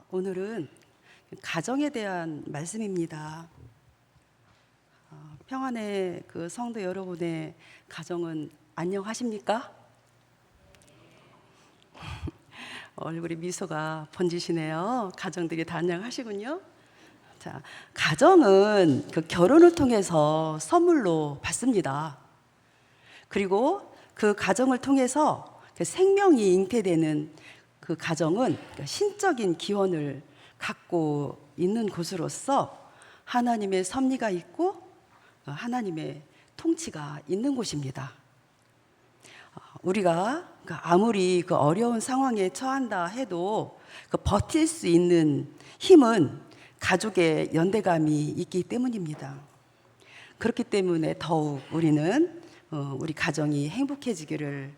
오늘은 가정에 대한 말씀입니다. 평안의 그 성도 여러분의 가정은 안녕하십니까? 얼굴에 미소가 번지시네요. 가정들이 다 안녕하시군요. 자, 가정은 그 결혼을 통해서 선물로 받습니다. 그리고 그 가정을 통해서 그 생명이 잉태되는 그 가정은 신적인 기원을 갖고 있는 곳으로서 하나님의 섭리가 있고 하나님의 통치가 있는 곳입니다. 우리가 아무리 그 어려운 상황에 처한다 해도 그 버틸 수 있는 힘은 가족의 연대감이 있기 때문입니다. 그렇기 때문에 더욱 우리는 우리 가정이 행복해지기를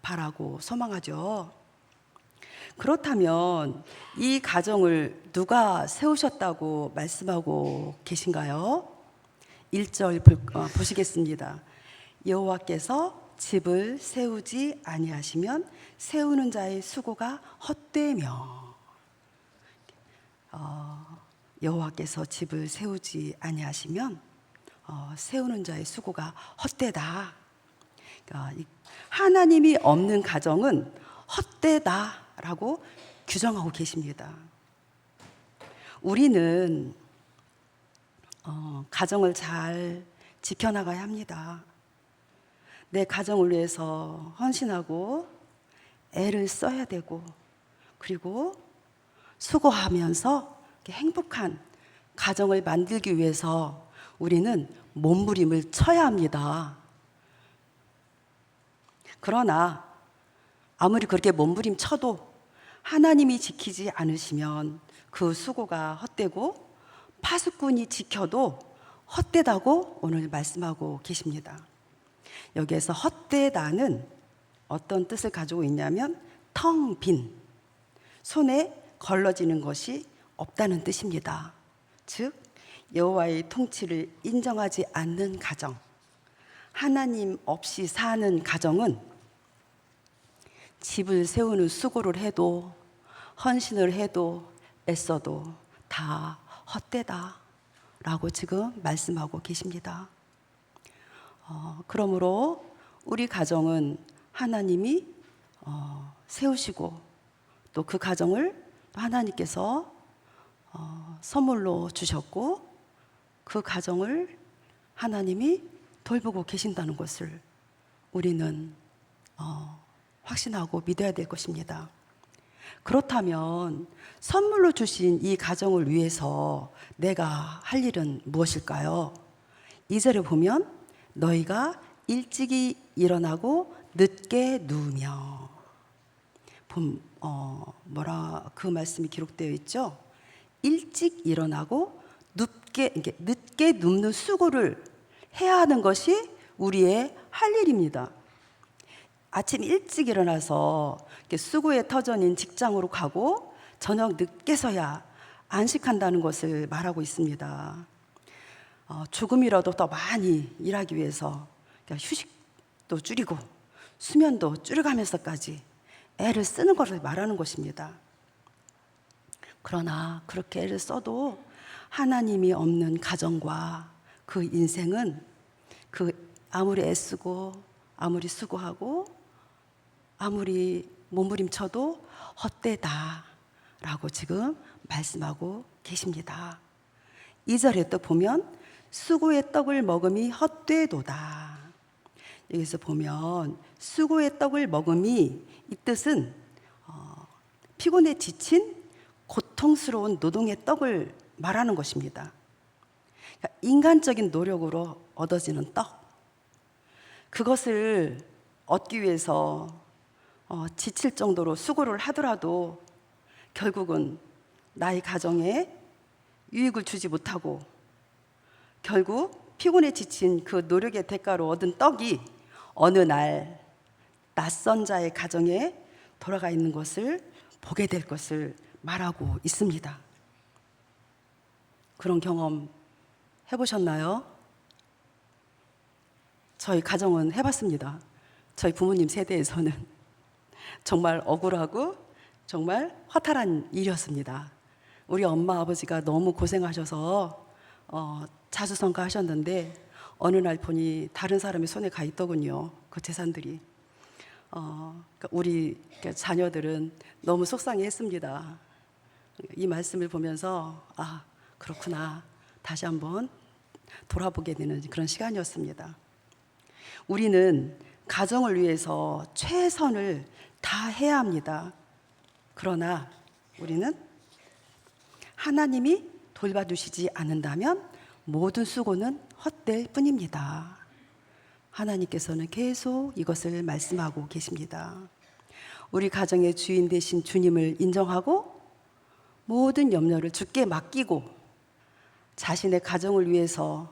바라고 소망하죠. 그렇다면 이 가정을 누가 세우셨다고 말씀하고 계신가요? 1절 보시겠습니다. 여호와께서 집을 세우지 아니하시면 세우는 자의 수고가 헛되며. 여호와께서 집을 세우지 아니하시면 세우는 자의 수고가 헛되다. 하나님이 없는 가정은 헛되다라고 규정하고 계십니다. 우리는 가정을 잘 지켜나가야 합니다. 내 가정을 위해서 헌신하고 애를 써야 되고, 그리고 수고하면서 행복한 가정을 만들기 위해서 우리는 몸부림을 쳐야 합니다. 그러나 아무리 그렇게 몸부림 쳐도 하나님이 지키지 않으시면 그 수고가 헛되고, 파수꾼이 지켜도 헛되다고 오늘 말씀하고 계십니다. 여기에서 헛되다는 어떤 뜻을 가지고 있냐면 텅 빈, 손에 걸러지는 것이 없다는 뜻입니다. 즉 여호와의 통치를 인정하지 않는 가정, 하나님 없이 사는 가정은 집을 세우는 수고를 해도, 헌신을 해도, 애써도 다 헛되다라고 지금 말씀하고 계십니다. 그러므로 우리 가정은 하나님이 세우시고, 또 그 가정을 하나님께서 선물로 주셨고, 그 가정을 하나님이 돌보고 계신다는 것을 우리는 확신하고 믿어야 될 것입니다. 그렇다면 선물로 주신 이 가정을 위해서 내가 할 일은 무엇일까요? 2절에 보면 너희가 일찍이 일어나고 늦게 누우며, 그 말씀이 기록되어 있죠. 일찍 일어나고 늦게 눕는 수고를 해야 하는 것이 우리의 할 일입니다. 아침 일찍 일어나서 수고의 터전인 직장으로 가고 저녁 늦게서야 안식한다는 것을 말하고 있습니다. 조금이라도 더 많이 일하기 위해서 휴식도 줄이고 수면도 줄여가면서까지 애를 쓰는 것을 말하는 것입니다. 그러나 그렇게 애를 써도 하나님이 없는 가정과 그 인생은 아무리 애쓰고 아무리 수고하고 아무리 몸부림쳐도 헛되다라고 지금 말씀하고 계십니다. 2절에 또 보면 수고의 떡을 먹음이 헛되도다. 여기서 보면 수고의 떡을 먹음이, 이 뜻은 피곤에 지친 고통스러운 노동의 떡을 말하는 것입니다. 그러니까 인간적인 노력으로 얻어지는 떡, 그것을 얻기 위해서 지칠 정도로 수고를 하더라도 결국은 나의 가정에 유익을 주지 못하고, 결국 피곤에 지친 그 노력의 대가로 얻은 떡이 어느 날 낯선 자의 가정에 돌아가 있는 것을 보게 될 것을 말하고 있습니다. 그런 경험 해보셨나요? 저희 가정은 해봤습니다. 저희 부모님 세대에서는 정말 억울하고 정말 허탈한 일이었습니다. 우리 엄마 아버지가 너무 고생하셔서 자수성가하셨는데 어느 날 보니 다른 사람의 손에 가 있더군요. 그 재산들이. 그러니까 우리 자녀들은 너무 속상해했습니다. 이 말씀을 보면서 아, 그렇구나. 다시 한번 돌아보게 되는 그런 시간이었습니다. 우리는 가정을 위해서 최선을 다해야 합니다. 그러나 우리는 하나님이 돌봐주시지 않는다면 모든 수고는 헛될 뿐입니다. 하나님께서는 계속 이것을 말씀하고 계십니다. 우리 가정의 주인 되신 주님을 인정하고 모든 염려를 주께 맡기고 자신의 가정을 위해서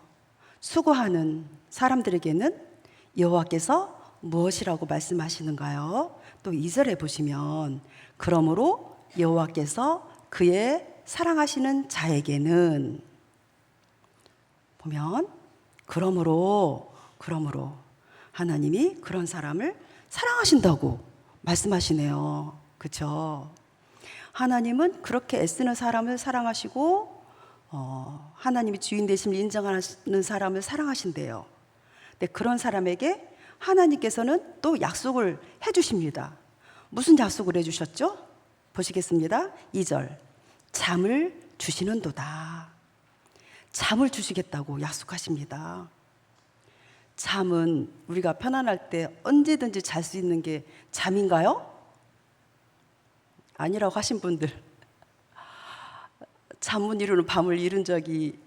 수고하는 사람들에게는 여호와께서 무엇이라고 말씀하시는가요? 또 2절에 보시면 그러므로 여호와께서 그의 사랑하시는 자에게는 보면 그러므로 하나님이 그런 사람을 사랑하신다고 말씀하시네요. 그렇죠? 하나님은 그렇게 애쓰는 사람을 사랑하시고 하나님이 주인 되심을 인정하는 사람을 사랑하신대요. 근데 그런 사람에게 하나님께서는 또 약속을 해주십니다. 무슨 약속을 해주셨죠? 보시겠습니다. 2절 잠을 주시는도다. 잠을 주시겠다고 약속하십니다. 잠은 우리가 편안할 때 언제든지 잘 수 있는 게 잠인가요? 아니라고 하신 분들 잠 못 이루는 밤을 이룬 적이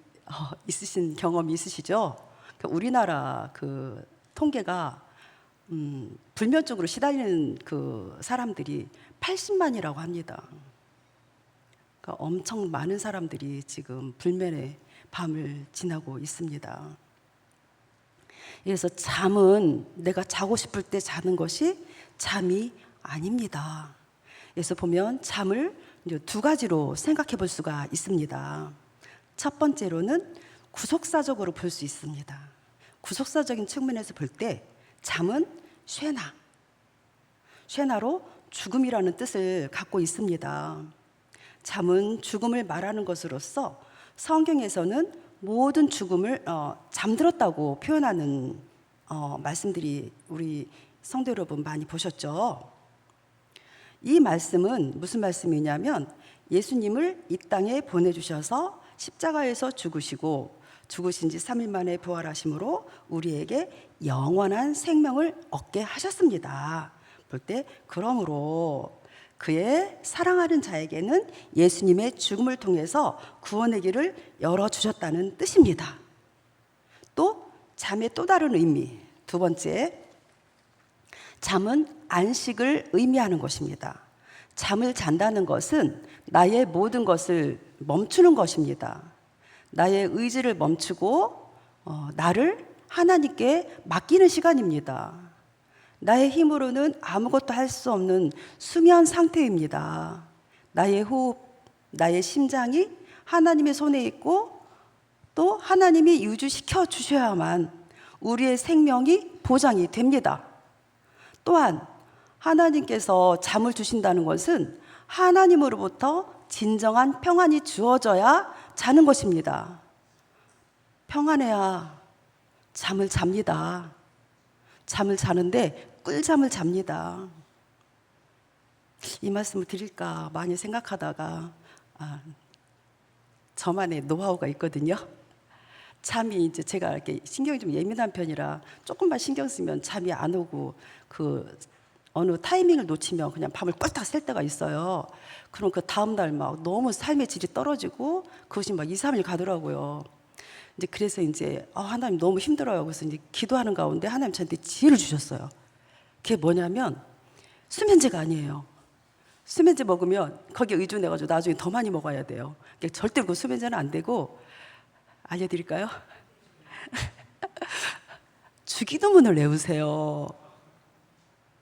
있으신 경험이 있으시죠? 우리나라 그 통계가 불면 쪽으로 시달리는 그 사람들이 80만이라고 합니다. 그러니까 엄청 많은 사람들이 지금 불면의 밤을 지나고 있습니다. 그래서 잠은 내가 자고 싶을 때 자는 것이 잠이 아닙니다. 그래서 보면 잠을 이제 두 가지로 생각해 볼 수가 있습니다. 첫 번째로는 구속사적으로 볼 수 있습니다. 구속사적인 측면에서 볼 때 잠은 쇠나로 죽음이라는 뜻을 갖고 있습니다. 잠은 죽음을 말하는 것으로서 성경에서는 모든 죽음을 잠들었다고 표현하는 말씀들이 우리 성도 여러분 많이 보셨죠? 이 말씀은 무슨 말씀이냐면 예수님을 이 땅에 보내주셔서 십자가에서 죽으시고 죽으신 지 3일 만에 부활하심으로 우리에게 영원한 생명을 얻게 하셨습니다. 볼 때 그러므로 그의 사랑하는 자에게는 예수님의 죽음을 통해서 구원의 길을 열어주셨다는 뜻입니다. 또 잠의 또 다른 의미, 두 번째, 잠은 안식을 의미하는 것입니다. 잠을 잔다는 것은 나의 모든 것을 멈추는 것입니다. 나의 의지를 멈추고 나를 하나님께 맡기는 시간입니다. 나의 힘으로는 아무것도 할 수 없는 수면 상태입니다. 나의 호흡, 나의 심장이 하나님의 손에 있고 또 하나님이 유지시켜 주셔야만 우리의 생명이 보장이 됩니다. 또한 하나님께서 잠을 주신다는 것은 하나님으로부터 진정한 평안이 주어져야 자는 것입니다. 평안해야 잠을 잡니다. 잠을 자는데 꿀잠을 잡니다. 이 말씀을 드릴까 많이 생각하다가 저만의 노하우가 있거든요. 잠이 이제 제가 이렇게 신경이 좀 예민한 편이라 조금만 신경 쓰면 잠이 안 오고 그 어느 타이밍을 놓치면 그냥 밤을 꼴딱 샐 때가 있어요. 그럼 그 다음 날 막 너무 삶의 질이 떨어지고 그것이 막 2, 3일 가더라고요. 이제 그래서 이제 하나님 너무 힘들어요. 그래서 이제 기도하는 가운데 하나님 저한테 지혜를 주셨어요. 그게 뭐냐면 수면제가 아니에요. 수면제 먹으면 거기에 의존해가지고 나중에 더 많이 먹어야 돼요. 절대 그 수면제는 안 되고 알려드릴까요? 주기도문을 외우세요.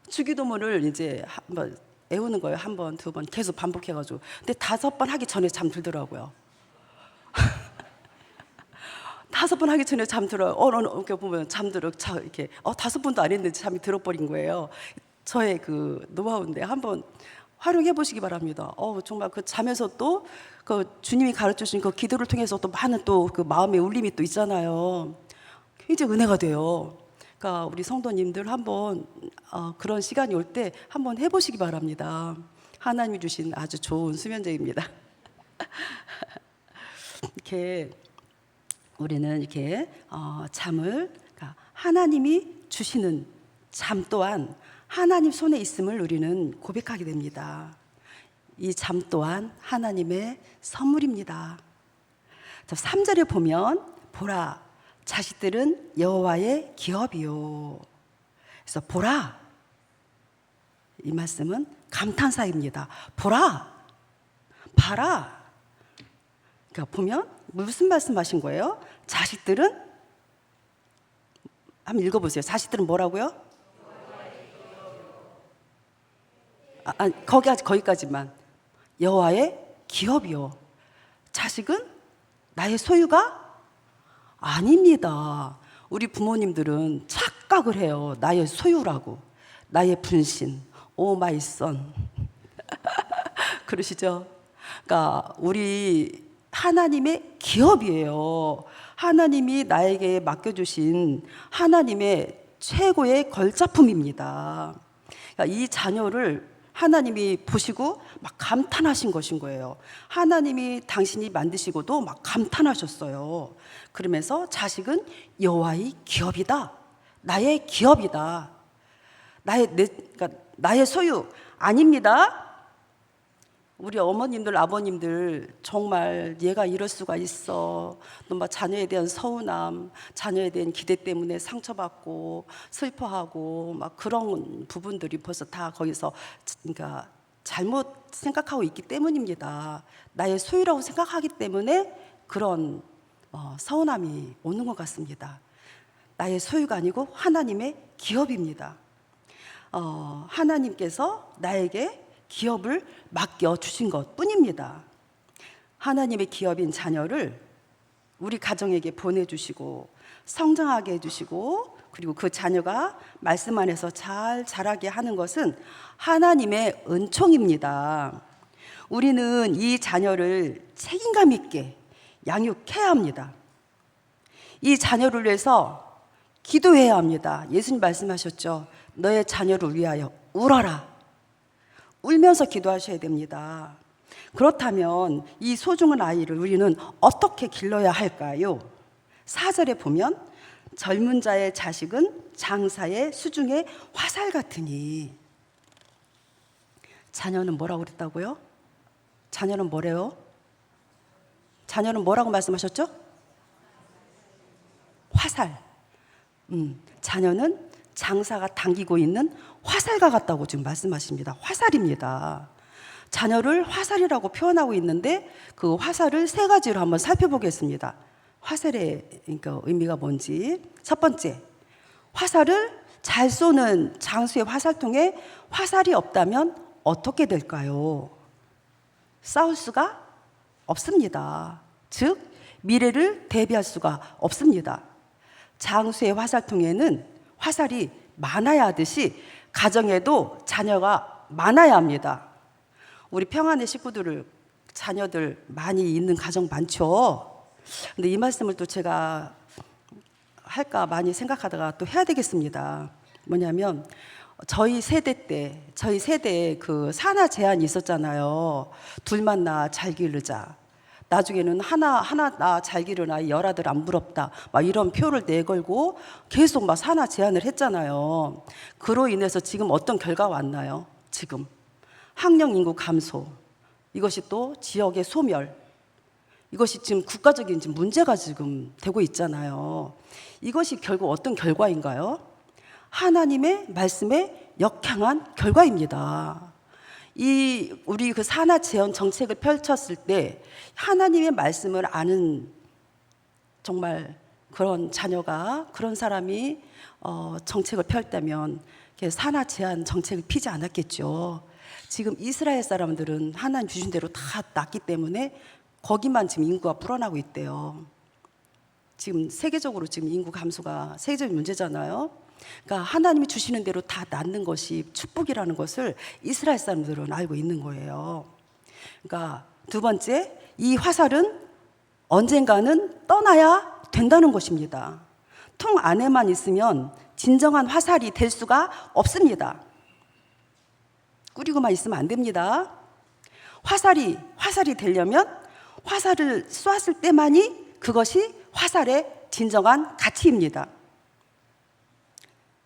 주기도문을 이제 한번 외우는 거예요. 한 번, 두 번 계속 반복해가지고. 근데 5번 하기 전에 잠들더라고요. 5번 하기 전에 잠들어요. 이렇게 보면 이렇게 5번도 안 했는데 잠이 들어버린 거예요. 저의 그 노하우인데 한번 활용해 보시기 바랍니다. 정말 그 자면서 또 그 주님이 가르쳐 주신 그 기도를 통해서 또 많은 또 그 마음의 울림이 또 있잖아요. 굉장히 은혜가 돼요. 그러니까 우리 성도님들 한번 그런 시간이 올 때 한번 해보시기 바랍니다. 하나님이 주신 아주 좋은 수면제입니다. 이렇게 우리는 이렇게 잠을, 그러니까 하나님이 주시는 잠 또한 하나님 손에 있음을 우리는 고백하게 됩니다. 이 잠 또한 하나님의 선물입니다. 3절에 보면 보라 자식들은 여호와의 기업이요. 그래서 보라, 이 말씀은 감탄사입니다. 보라, 봐라. 그러니까 보면 무슨 말씀하신 거예요? 자식들은, 한번 읽어보세요. 자식들은 뭐라고요? 거기까지만. 여호와의 기업이요. 자식은 나의 소유가 아닙니다. 우리 부모님들은 착각을 해요. 나의 소유라고, 나의 분신, 오 마이 선. 그러시죠? 그러니까 우리 하나님의 기업이에요. 하나님이 나에게 맡겨주신 하나님의 최고의 걸작품입니다. 그러니까 이 자녀를 하나님이 보시고 막 감탄하신 것인 거예요. 하나님이 당신이 만드시고도 막 감탄하셨어요. 그러면서 자식은 여호와의 기업이다. 나의 기업이다. 그러니까 나의 소유 아닙니다. 우리 어머님들, 아버님들 정말 얘가 이럴 수가 있어. 또 막 자녀에 대한 서운함, 자녀에 대한 기대 때문에 상처받고 슬퍼하고 막 그런 부분들이 벌써 다 거기서 그러니까 잘못 생각하고 있기 때문입니다. 나의 소유라고 생각하기 때문에 그런 서운함이 오는 것 같습니다. 나의 소유가 아니고 하나님의 기업입니다. 하나님께서 나에게 기업을 맡겨주신 것 뿐입니다. 하나님의 기업인 자녀를 우리 가정에게 보내주시고 성장하게 해주시고 그리고 그 자녀가 말씀 안에서 잘 자라게 하는 것은 하나님의 은총입니다. 우리는 이 자녀를 책임감 있게 양육해야 합니다. 이 자녀를 위해서 기도해야 합니다. 예수님 말씀하셨죠. 너의 자녀를 위하여 울어라. 울면서 기도하셔야 됩니다. 그렇다면 이 소중한 아이를 우리는 어떻게 길러야 할까요? 4절에 보면 젊은 자의 자식은 장사의 수중의 화살 같으니. 자녀는 뭐라고 그랬다고요? 자녀는 뭐래요? 자녀는 뭐라고 말씀하셨죠? 화살. 자녀는 장사가 당기고 있는 화살과 같다고 지금 말씀하십니다. 화살입니다. 자녀를 화살이라고 표현하고 있는데 그 화살을 세 가지로 한번 살펴보겠습니다. 화살의 그러니까 의미가 뭔지. 첫 번째, 화살을 잘 쏘는 장수의 화살통에 화살이 없다면 어떻게 될까요? 싸울 수가 없습니다. 즉 미래를 대비할 수가 없습니다. 장수의 화살통에는 화살이 많아야 하듯이 가정에도 자녀가 많아야 합니다. 우리 평안의 식구들을 자녀들 많이 있는 가정 많죠. 근데 이 말씀을 또 제가 할까 많이 생각하다가 또 해야 되겠습니다. 뭐냐면 저희 세대에 그 산하 제한이 있었잖아요. 둘만 낳아 잘 기르자. 나중에는 하나 낳아 잘 기르는 아이 열아들 안 부럽다. 막 이런 표를 내걸고 계속 막 산하 제한을 했잖아요. 그로 인해서 지금 어떤 결과가 왔나요? 지금 학령 인구 감소, 이것이 또 지역의 소멸, 이것이 지금 국가적인 문제가 지금 되고 있잖아요. 이것이 결국 어떤 결과인가요? 하나님의 말씀에 역행한 결과입니다. 우리 그 산하 제한 정책을 펼쳤을 때 하나님의 말씀을 아는 정말 그런 자녀가 그런 사람이 정책을 펼다면 산하 제한 정책을 피지 않았겠죠. 지금 이스라엘 사람들은 하나님 주신 대로 다 낳기 때문에 거기만 지금 인구가 불어나고 있대요. 지금 세계적으로 지금 인구 감소가 세계적인 문제잖아요. 그러니까 하나님이 주시는 대로 다 낳는 것이 축복이라는 것을 이스라엘 사람들은 알고 있는 거예요. 그러니까 두 번째, 이 화살은 언젠가는 떠나야 된다는 것입니다. 통 안에만 있으면 진정한 화살이 될 수가 없습니다. 꾸리고만 있으면 안 됩니다. 화살이 되려면 화살을 쏘았을 때만이 그것이 화살의 진정한 가치입니다.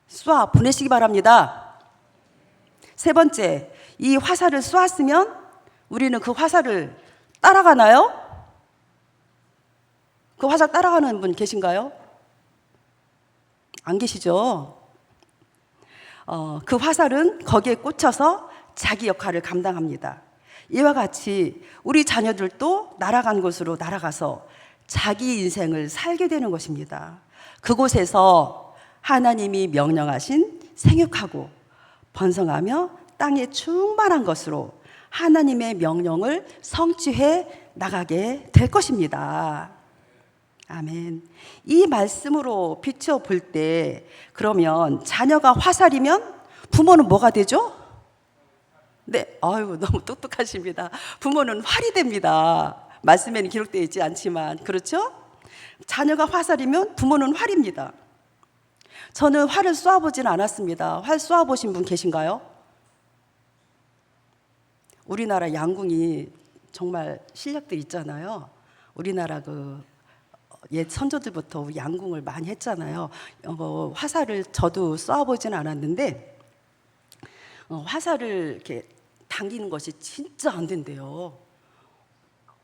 쏘아 보내시기 바랍니다. 세 번째, 이 화살을 쏘았으면 우리는 그 화살을 따라가나요? 그 화살 따라가는 분 계신가요? 안 계시죠? 그 화살은 거기에 꽂혀서 자기 역할을 감당합니다. 이와 같이 우리 자녀들도 날아간 곳으로 날아가서 자기 인생을 살게 되는 것입니다. 그곳에서 하나님이 명령하신 생육하고 번성하며 땅에 충만한 것으로 하나님의 명령을 성취해 나가게 될 것입니다. 아멘. 이 말씀으로 비춰 볼 때 그러면 자녀가 화살이면 부모는 뭐가 되죠? 네, 아유 너무 똑똑하십니다. 부모는 활이 됩니다. 말씀에는 기록되어 있지 않지만 그렇죠? 자녀가 화살이면 부모는 활입니다. 저는 활을 쏘아보진 않았습니다. 활 쏘아보신 분 계신가요? 우리나라 양궁이 정말 실력들 있잖아요. 우리나라 옛 선조들부터 양궁을 많이 했잖아요. 화살을 저도 쏘아보진 않았는데 화살을 이렇게 당기는 것이 진짜 안 된대요.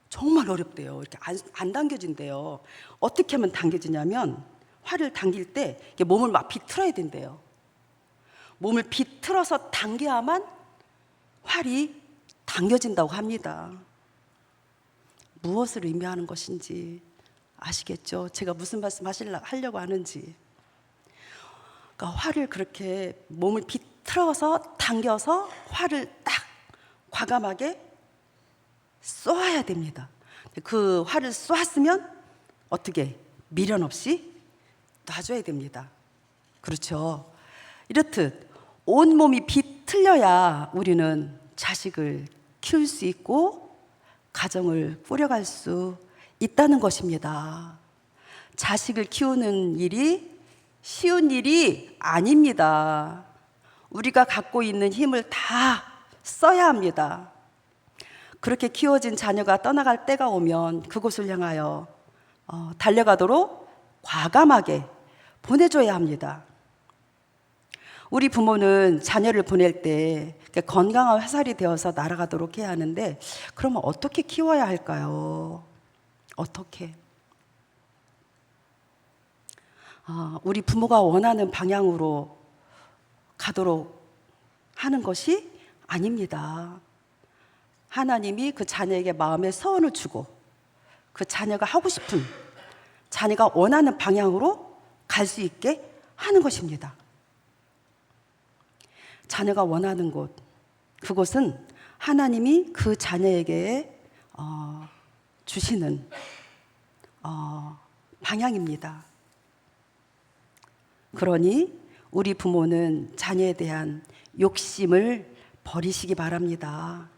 정말 어렵대요. 이렇게 안 당겨진대요. 어떻게 하면 당겨지냐면 활을 당길 때 이렇게 몸을 막 비틀어야 된대요. 몸을 비틀어서 당겨야만 활이 당겨진다고 합니다. 무엇을 의미하는 것인지 아시겠죠? 제가 무슨 말씀 하려고 하는지. 그러니까 활을 그렇게 몸을 비틀어서 당겨서 활을 딱 과감하게 쏘아야 됩니다. 그 활을 쏘았으면 어떻게 미련 없이 놔줘야 됩니다. 그렇죠? 이렇듯 온몸이 비틀려야 우리는 자식을 키울 수 있고 가정을 꾸려갈 수 있다는 것입니다. 자식을 키우는 일이 쉬운 일이 아닙니다. 우리가 갖고 있는 힘을 다 써야 합니다. 그렇게 키워진 자녀가 떠나갈 때가 오면 그곳을 향하여 달려가도록 과감하게 보내줘야 합니다. 우리 부모는 자녀를 보낼 때 건강한 화살이 되어서 날아가도록 해야 하는데 그러면 어떻게 키워야 할까요? 어떻게? 우리 부모가 원하는 방향으로 가도록 하는 것이 아닙니다. 하나님이 그 자녀에게 마음의 소원을 주고 그 자녀가 하고 싶은 자녀가 원하는 방향으로 갈 수 있게 하는 것입니다. 자녀가 원하는 곳, 그곳은 하나님이 그 자녀에게 주시는 방향입니다. 그러니 우리 부모는 자녀에 대한 욕심을 버리시기 바랍니다.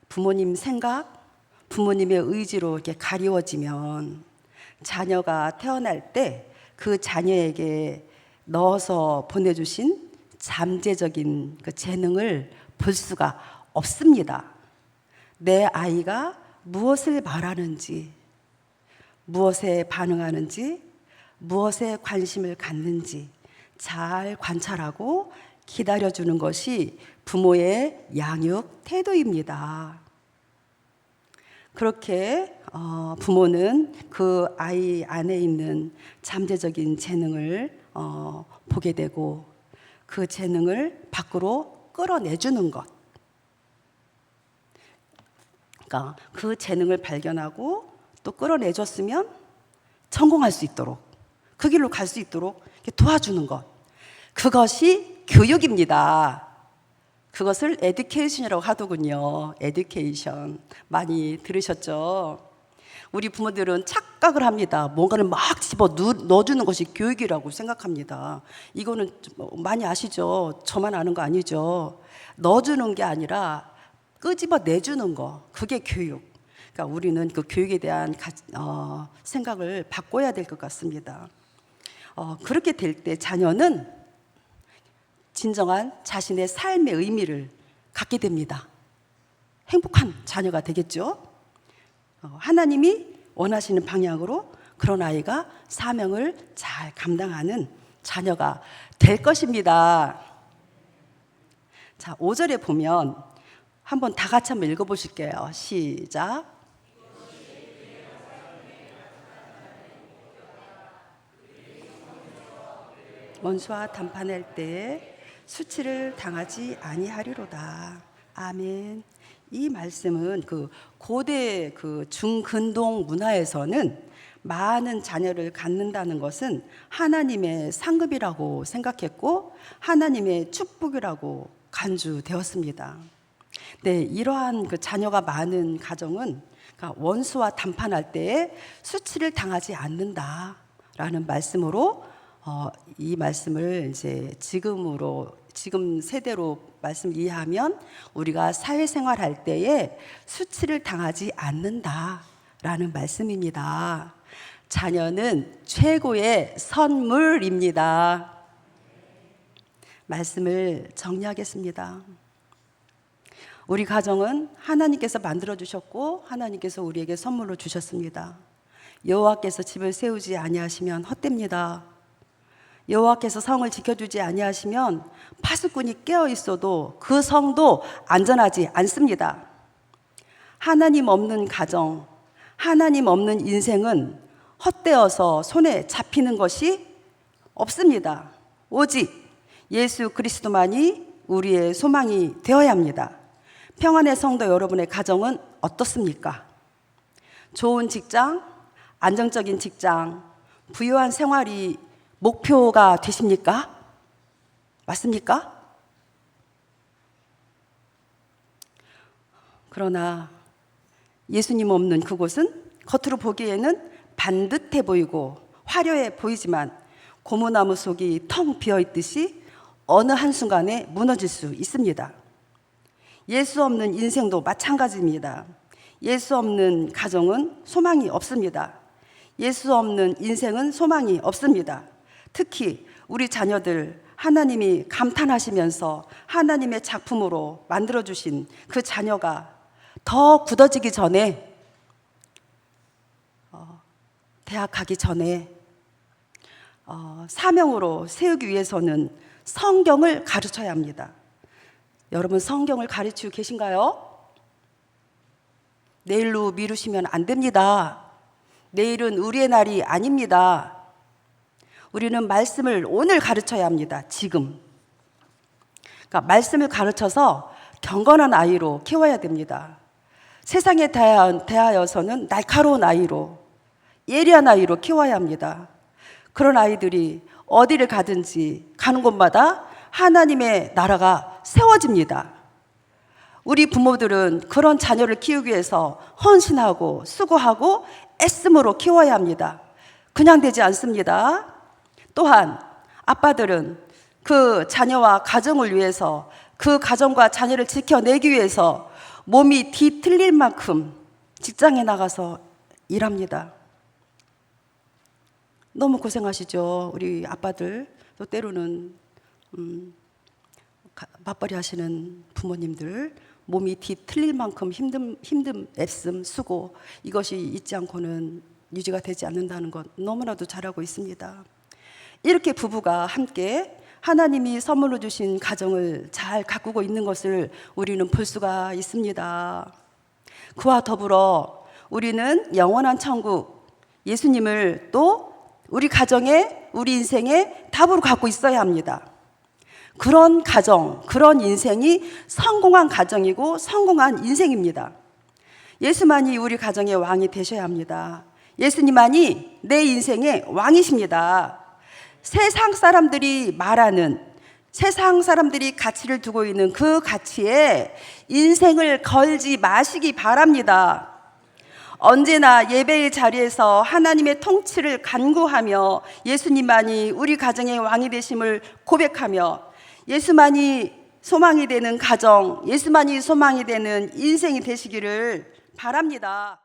부모님 생각, 부모님의 의지로 이렇게 가리워지면 자녀가 태어날 때 그 자녀에게 넣어서 보내주신 잠재적인 그 재능을 볼 수가 없습니다. 내 아이가 무엇을 말하는지, 무엇에 반응하는지, 무엇에 관심을 갖는지 잘 관찰하고 기다려주는 것이 부모의 양육 태도입니다. 그렇게 부모는 그 아이 안에 있는 잠재적인 재능을 보게 되고 그 재능을 밖으로 끌어내주는 것. 그러니까 그 재능을 발견하고 또 끌어내줬으면 성공할 수 있도록 그 길로 갈 수 있도록 도와주는 것. 그것이 교육입니다. 그것을 에듀케이션이라고 하더군요. 에듀케이션 많이 들으셨죠? 우리 부모들은 착각을 합니다. 뭔가를 막 집어 넣어주는 것이 교육이라고 생각합니다. 이거는 많이 아시죠? 저만 아는 거 아니죠? 넣어주는 게 아니라 끄집어 내주는 거, 그게 교육. 그러니까 우리는 그 교육에 대한 생각을 바꿔야 될 것 같습니다. 그렇게 될 때 자녀는 진정한 자신의 삶의 의미를 갖게 됩니다. 행복한 자녀가 되겠죠. 하나님이 원하시는 방향으로 그런 아이가 사명을 잘 감당하는 자녀가 될 것입니다. 자, 5절에 보면 한번 다 같이 한번 읽어보실게요. 시작. 원수와 담판할 때 수치를 당하지 아니하리로다. 아멘. 이 말씀은 그 고대 그 중근동 문화에서는 많은 자녀를 갖는다는 것은 하나님의 상급이라고 생각했고 하나님의 축복이라고 간주되었습니다. 네, 이러한 그 자녀가 많은 가정은 그러니까 원수와 담판할 때에 수치를 당하지 않는다라는 말씀으로 이 말씀을 이제 지금 세대로 말씀 이해하면 우리가 사회생활할 때에 수치를 당하지 않는다라는 말씀입니다. 자녀는 최고의 선물입니다. 말씀을 정리하겠습니다. 우리 가정은 하나님께서 만들어 주셨고 하나님께서 우리에게 선물로 주셨습니다. 여호와께서 집을 세우지 아니하시면 헛됩니다. 여호와께서 성을 지켜주지 아니하시면 파수꾼이 깨어 있어도 그 성도 안전하지 않습니다. 하나님 없는 가정, 하나님 없는 인생은 헛되어서 손에 잡히는 것이 없습니다. 오직 예수 그리스도만이 우리의 소망이 되어야 합니다. 평안의 성도 여러분의 가정은 어떻습니까? 좋은 직장, 안정적인 직장, 부유한 생활이 목표가 되십니까? 맞습니까? 그러나 예수님 없는 그곳은 겉으로 보기에는 반듯해 보이고 화려해 보이지만 고무나무 속이 텅 비어 있듯이 어느 한순간에 무너질 수 있습니다. 예수 없는 인생도 마찬가지입니다. 예수 없는 가정은 소망이 없습니다. 예수 없는 인생은 소망이 없습니다. 특히 우리 자녀들 하나님이 감탄하시면서 하나님의 작품으로 만들어주신 그 자녀가 더 굳어지기 전에 대학 가기 전에 사명으로 세우기 위해서는 성경을 가르쳐야 합니다. 여러분 성경을 가르치고 계신가요? 내일로 미루시면 안 됩니다. 내일은 우리의 날이 아닙니다. 우리는 말씀을 오늘 가르쳐야 합니다. 지금. 그러니까 말씀을 가르쳐서 경건한 아이로 키워야 됩니다. 세상에 대하여서는 날카로운 아이로, 예리한 아이로 키워야 합니다. 그런 아이들이 어디를 가든지 가는 곳마다 하나님의 나라가 세워집니다. 우리 부모들은 그런 자녀를 키우기 위해서 헌신하고 수고하고 애씀으로 키워야 합니다. 그냥 되지 않습니다. 또한 아빠들은 그 자녀와 가정을 위해서 그 가정과 자녀를 지켜내기 위해서 몸이 뒤틀릴 만큼 직장에 나가서 일합니다. 너무 고생하시죠. 우리 아빠들 또 때로는 맞벌이 하시는 부모님들 몸이 뒤틀릴 만큼 힘든 애씀 수고 이것이 잊지 않고는 유지가 되지 않는다는 것 너무나도 잘 알고 있습니다. 이렇게 부부가 함께 하나님이 선물로 주신 가정을 잘 가꾸고 있는 것을 우리는 볼 수가 있습니다. 그와 더불어 우리는 영원한 천국 예수님을 또 우리 가정에 우리 인생의 답으로 갖고 있어야 합니다. 그런 가정, 그런 인생이 성공한 가정이고 성공한 인생입니다. 예수만이 우리 가정의 왕이 되셔야 합니다. 예수님만이 내 인생의 왕이십니다. 세상 사람들이 말하는, 세상 사람들이 가치를 두고 있는 그 가치에 인생을 걸지 마시기 바랍니다. 언제나 예배의 자리에서 하나님의 통치를 간구하며 예수님만이 우리 가정의 왕이 되심을 고백하며 예수만이 소망이 되는 가정, 예수만이 소망이 되는 인생이 되시기를 바랍니다.